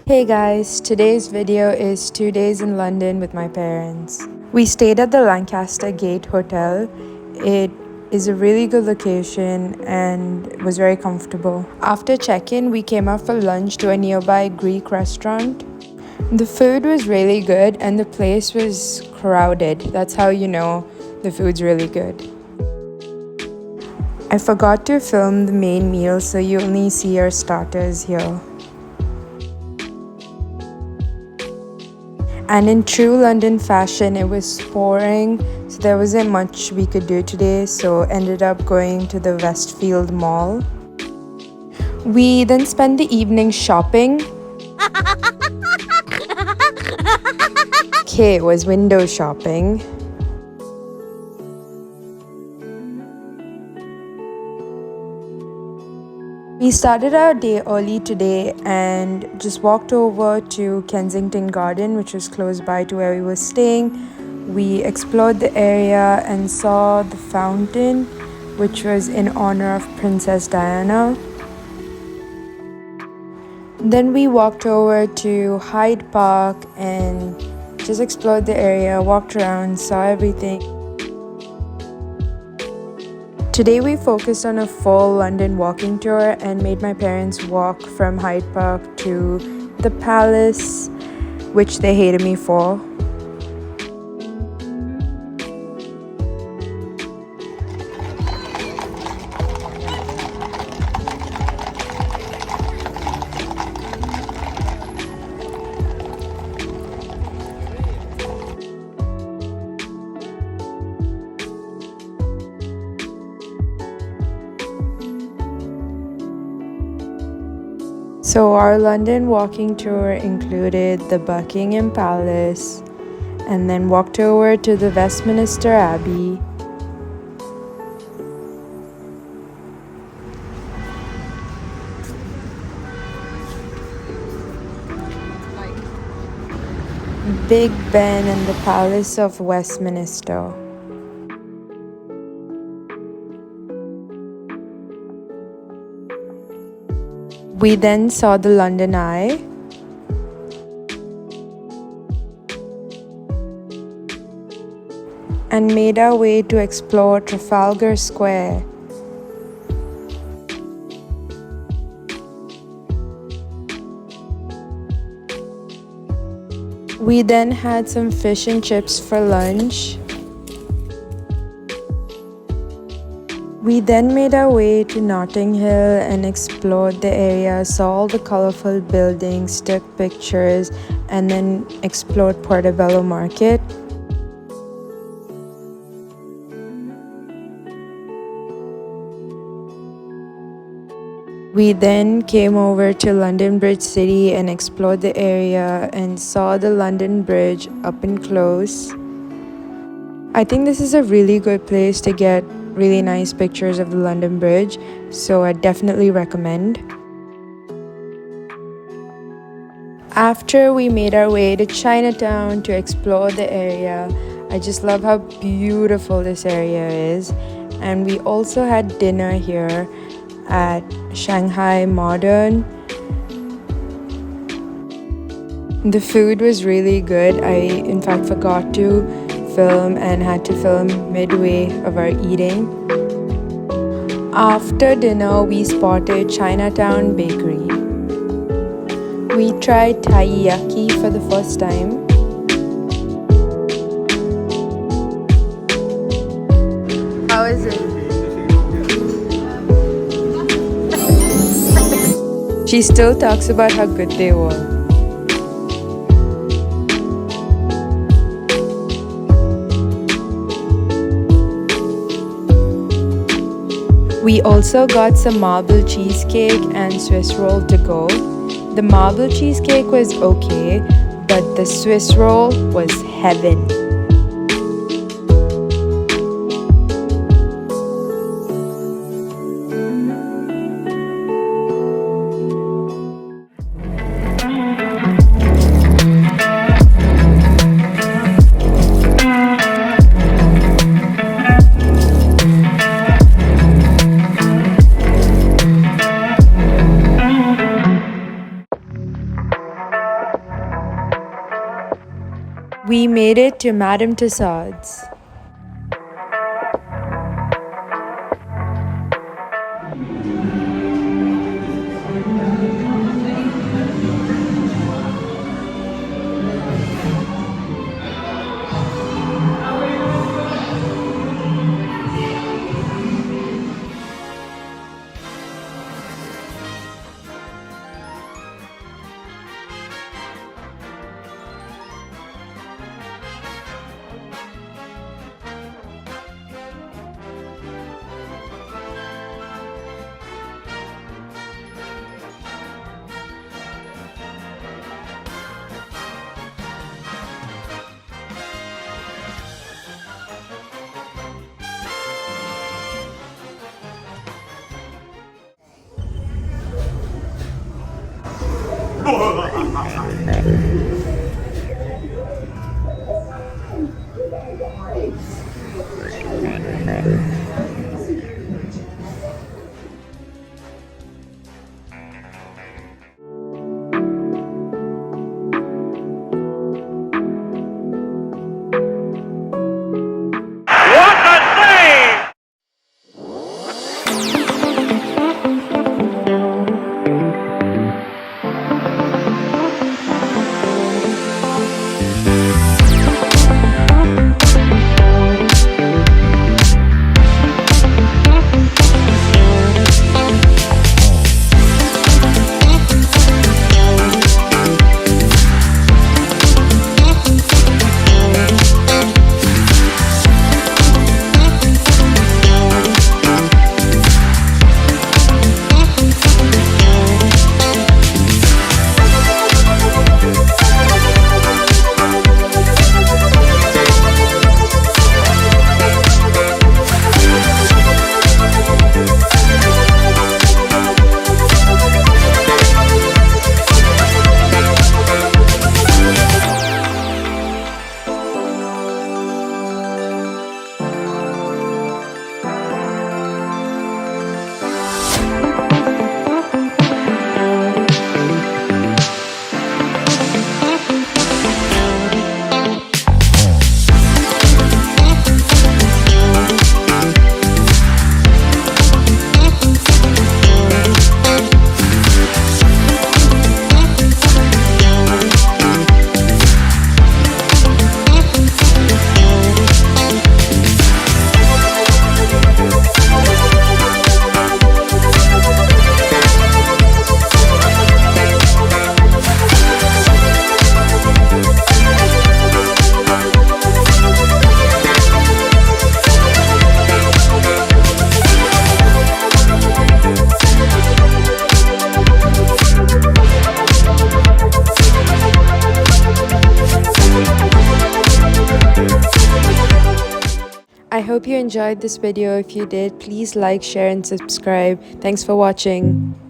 Hey guys, today's video is 2 days in London with my parents. We stayed at the Lancaster Gate Hotel. It is a really good location and it was very comfortable. After check-in, we came out for lunch to a nearby Greek restaurant. The food was really good and the place was crowded. That's how you know the food's really good. I forgot to film the main meal, so you only see our starters here. And in true London fashion, it was pouring, so there wasn't much we could do today, so ended up going to the Westfield Mall. We then spent the evening shopping. K was window shopping. We started our day early today and just walked over to Kensington Garden, which was close by to where we were staying. We explored the area and saw the fountain, which was in honor of Princess Diana. Then we walked over to Hyde Park and just explored the area, walked around, saw everything. Today we focused on a full London walking tour and made my parents walk from Hyde Park to the Palace, which they hated me for. So our London walking tour included the Buckingham Palace and then walked over to the Westminster Abbey. Big Ben and the Palace of Westminster. We then saw the London Eye. And made our way to explore Trafalgar Square. We then had some fish and chips for lunch. We then made our way to Notting Hill and explored the area, saw all the colorful buildings, took pictures, and then explored Portobello Market. We then came over to London Bridge City and explored the area and saw the London Bridge up and close. I think this is a really good place to get really nice pictures of the London Bridge, so I definitely recommend. After we made our way to Chinatown to explore the area, I just love how beautiful this area is. And we also had dinner here at Shanghai Modern. The food was really good. I in fact forgot to film and had to film midway of our eating. After dinner, we spotted Chinatown Bakery. We tried taiyaki for the first time. How is it? She still talks about how good they were. We also got some marble cheesecake and Swiss roll to go. The marble cheesecake was okay, but the Swiss roll was heaven. We made it to Madamme Tussauds. I hope you enjoyed this video. If you did, please like, share, and subscribe. Thanks for watching.